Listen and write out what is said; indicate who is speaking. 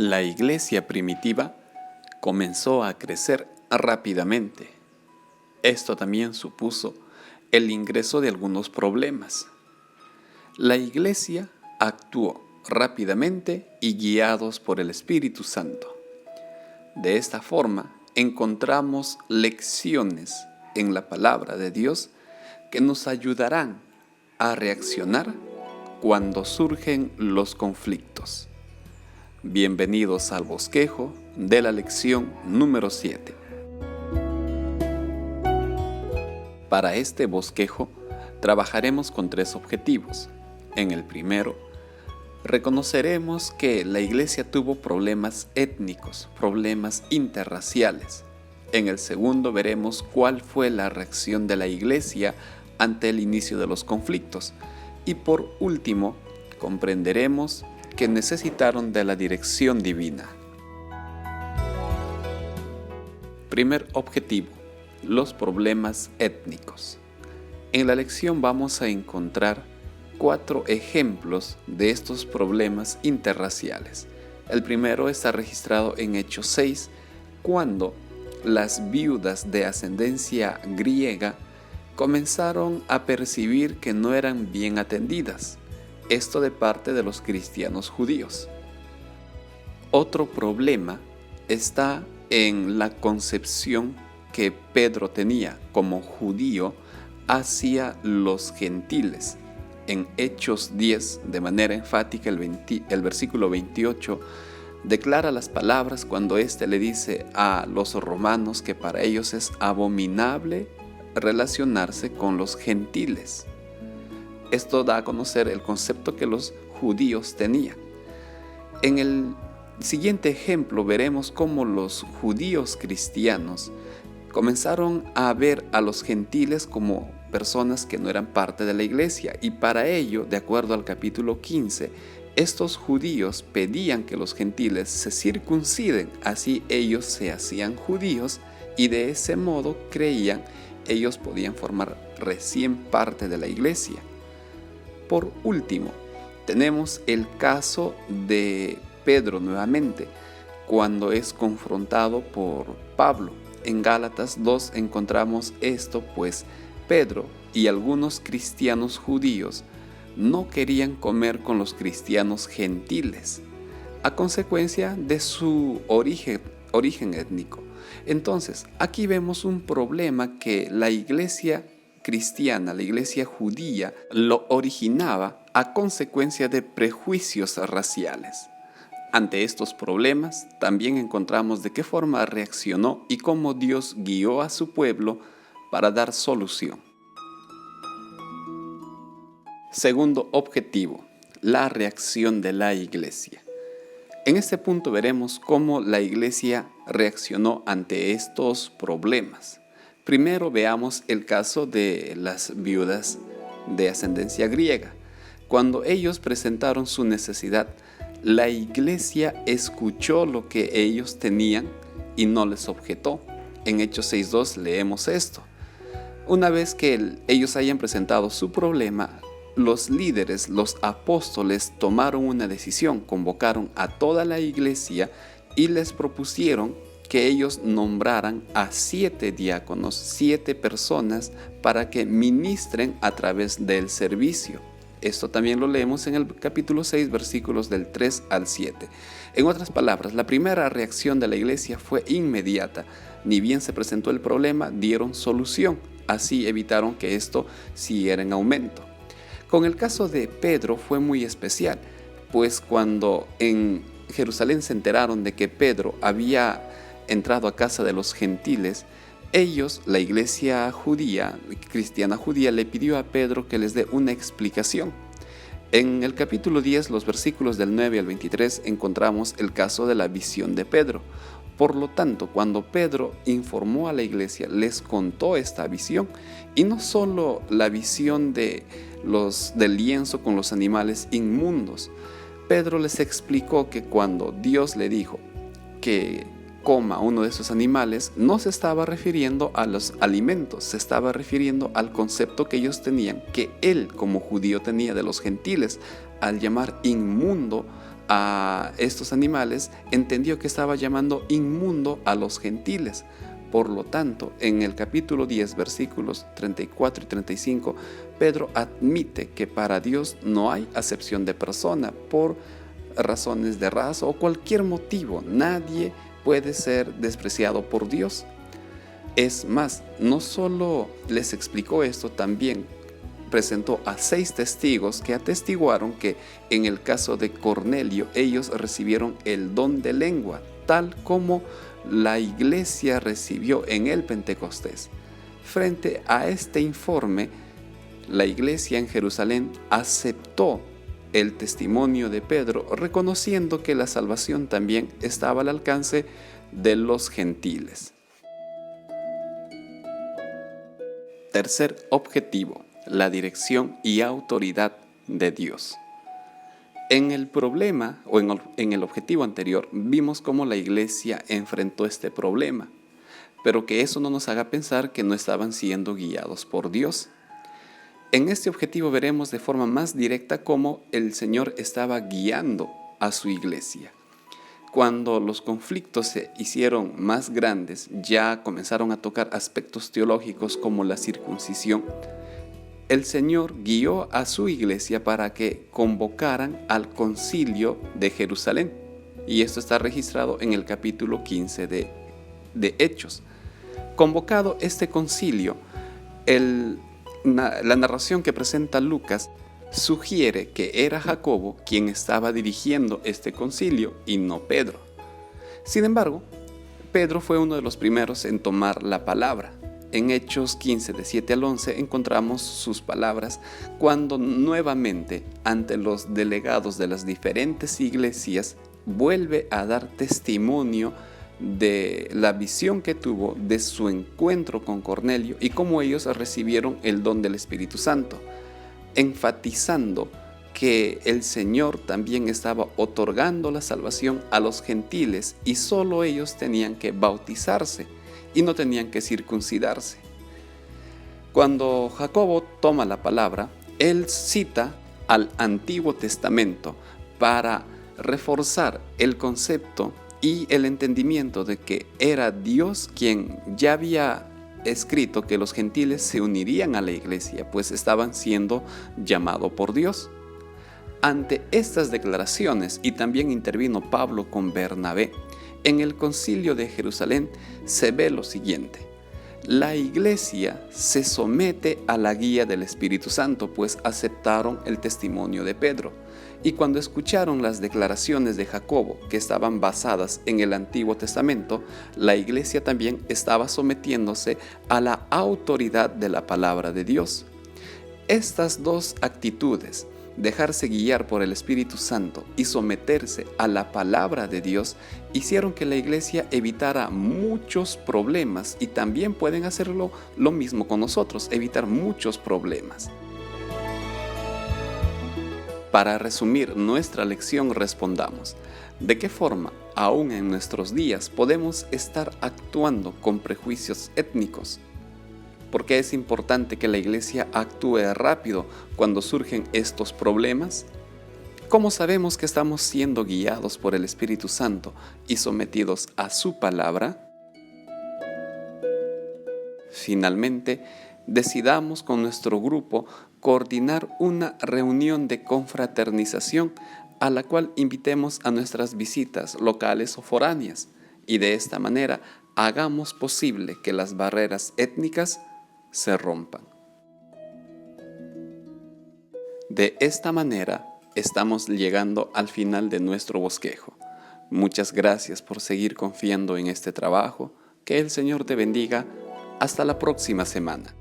Speaker 1: La iglesia primitiva comenzó a crecer rápidamente. Esto también supuso el ingreso de algunos problemas. La iglesia actuó rápidamente y guiados por el Espíritu Santo. De esta forma, encontramos lecciones en la palabra de Dios que nos ayudarán a reaccionar cuando surgen los conflictos. Bienvenidos al bosquejo de la lección número 7. Para este bosquejo trabajaremos con 3 objetivos. En el primero, reconoceremos que la iglesia tuvo problemas étnicos, problemas interraciales. En el segundo veremos cuál fue la reacción de la iglesia ante el inicio de los conflictos. Y por último, comprenderemos que necesitaron de la dirección divina. Primer objetivo: los problemas étnicos. En la lección vamos a encontrar 4 ejemplos de estos problemas interraciales. El primero está registrado en Hechos 6, cuando las viudas de ascendencia griega comenzaron a percibir que no eran bien atendidas. Esto de parte de los cristianos judíos. Otro problema está en la concepción que Pedro tenía como judío hacia los gentiles. En Hechos 10, de manera enfática, el versículo 28, declara las palabras cuando éste le dice a los romanos que para ellos es abominable relacionarse con los gentiles. Esto da a conocer el concepto que los judíos tenían. En el siguiente ejemplo veremos cómo los judíos cristianos comenzaron a ver a los gentiles como personas que no eran parte de la iglesia, y para ello, de acuerdo al capítulo 15, estos judíos pedían que los gentiles se circunciden, así ellos se hacían judíos y de ese modo creían ellos podían formar recién parte de la iglesia. Por último, tenemos el caso de Pedro nuevamente, cuando es confrontado por Pablo. En Gálatas 2 encontramos esto, pues Pedro y algunos cristianos judíos no querían comer con los cristianos gentiles, a consecuencia de su origen étnico. Entonces, aquí vemos un problema que la iglesia cristiana, la iglesia judía, lo originaba a consecuencia de prejuicios raciales. Ante estos problemas, también encontramos de qué forma reaccionó y cómo Dios guió a su pueblo para dar solución. Segundo objetivo: la reacción de la iglesia. En este punto veremos cómo la iglesia reaccionó ante estos problemas. Primero veamos el caso de las viudas de ascendencia griega. Cuando ellos presentaron su necesidad, la iglesia escuchó lo que ellos tenían y no les objetó. En Hechos 6:2 leemos esto. Una vez que ellos hayan presentado su problema, los líderes, los apóstoles, tomaron una decisión, convocaron a toda la iglesia y les propusieron que ellos nombraran a 7 diáconos, 7 personas para que ministren a través del servicio. Esto también lo leemos en el capítulo 6, versículos del 3 al 7. En otras palabras, la primera reacción de la iglesia fue inmediata. Ni bien se presentó el problema, dieron solución. Así evitaron que esto siguiera en aumento. Con el caso de Pedro fue muy especial, pues cuando en Jerusalén se enteraron de que Pedro había entrado a casa de los gentiles, ellos, la iglesia judía, cristiana judía, le pidió a Pedro que les dé una explicación. En el capítulo 10, los versículos del 9 al 23, encontramos el caso de la visión de Pedro. Por lo tanto, cuando Pedro informó a la iglesia, les contó esta visión, y no solo la visión del lienzo con los animales inmundos. Pedro les explicó que cuando Dios le dijo que coma uno de esos animales, no se estaba refiriendo a los alimentos, se estaba refiriendo al concepto que ellos tenían, que él como judío tenía de los gentiles, al llamar inmundo a estos animales, entendió que estaba llamando inmundo a los gentiles. Por lo tanto, en el capítulo 10, versículos 34 y 35, Pedro admite que para Dios no hay acepción de persona por razones de raza o cualquier motivo. Nadie puede ser despreciado por Dios. Es más, no solo les explicó esto, también presentó a 6 testigos que atestiguaron que en el caso de Cornelio ellos recibieron el don de lengua, tal como la iglesia recibió en el Pentecostés. Frente a este informe, la iglesia en Jerusalén aceptó el testimonio de Pedro, reconociendo que la salvación también estaba al alcance de los gentiles. Tercer objetivo: la dirección y autoridad de Dios. En el problema o en el objetivo anterior vimos cómo la iglesia enfrentó este problema, pero que eso no nos haga pensar que no estaban siendo guiados por Dios. En este objetivo veremos de forma más directa cómo el Señor estaba guiando a su iglesia. Cuando los conflictos se hicieron más grandes, ya comenzaron a tocar aspectos teológicos como la circuncisión. El Señor guió a su iglesia para que convocaran al concilio de Jerusalén. Y esto está registrado en el capítulo 15 de Hechos. Convocado este concilio, la narración que presenta Lucas sugiere que era Jacobo quien estaba dirigiendo este concilio y no Pedro. Sin embargo, Pedro fue uno de los primeros en tomar la palabra. En Hechos 15, de 7 al 11, encontramos sus palabras cuando nuevamente, ante los delegados de las diferentes iglesias, vuelve a dar testimonio de la visión que tuvo de su encuentro con Cornelio y cómo ellos recibieron el don del Espíritu Santo, enfatizando que el Señor también estaba otorgando la salvación a los gentiles y solo ellos tenían que bautizarse y no tenían que circuncidarse. Cuando Jacobo toma la palabra, él cita al Antiguo Testamento para reforzar el concepto y el entendimiento de que era Dios quien ya había escrito que los gentiles se unirían a la iglesia, pues estaban siendo llamados por Dios. Ante estas declaraciones, y también intervino Pablo con Bernabé, en el concilio de Jerusalén se ve lo siguiente: la iglesia se somete a la guía del Espíritu Santo, pues aceptaron el testimonio de Pedro. Y cuando escucharon las declaraciones de Jacobo, que estaban basadas en el Antiguo Testamento, la iglesia también estaba sometiéndose a la autoridad de la palabra de Dios. Estas dos actitudes, dejarse guiar por el Espíritu Santo y someterse a la palabra de Dios, hicieron que la iglesia evitara muchos problemas, y también pueden hacerlo lo mismo con nosotros, evitar muchos problemas. Para resumir nuestra lección, respondamos: ¿de qué forma, aún en nuestros días, podemos estar actuando con prejuicios étnicos? ¿Por qué es importante que la iglesia actúe rápido cuando surgen estos problemas? ¿Cómo sabemos que estamos siendo guiados por el Espíritu Santo y sometidos a su palabra? Finalmente, decidamos con nuestro grupo coordinar una reunión de confraternización a la cual invitemos a nuestras visitas locales o foráneas, y de esta manera hagamos posible que las barreras étnicas se rompan. De esta manera estamos llegando al final de nuestro bosquejo. Muchas gracias por seguir confiando en este trabajo. Que el Señor te bendiga. Hasta la próxima semana.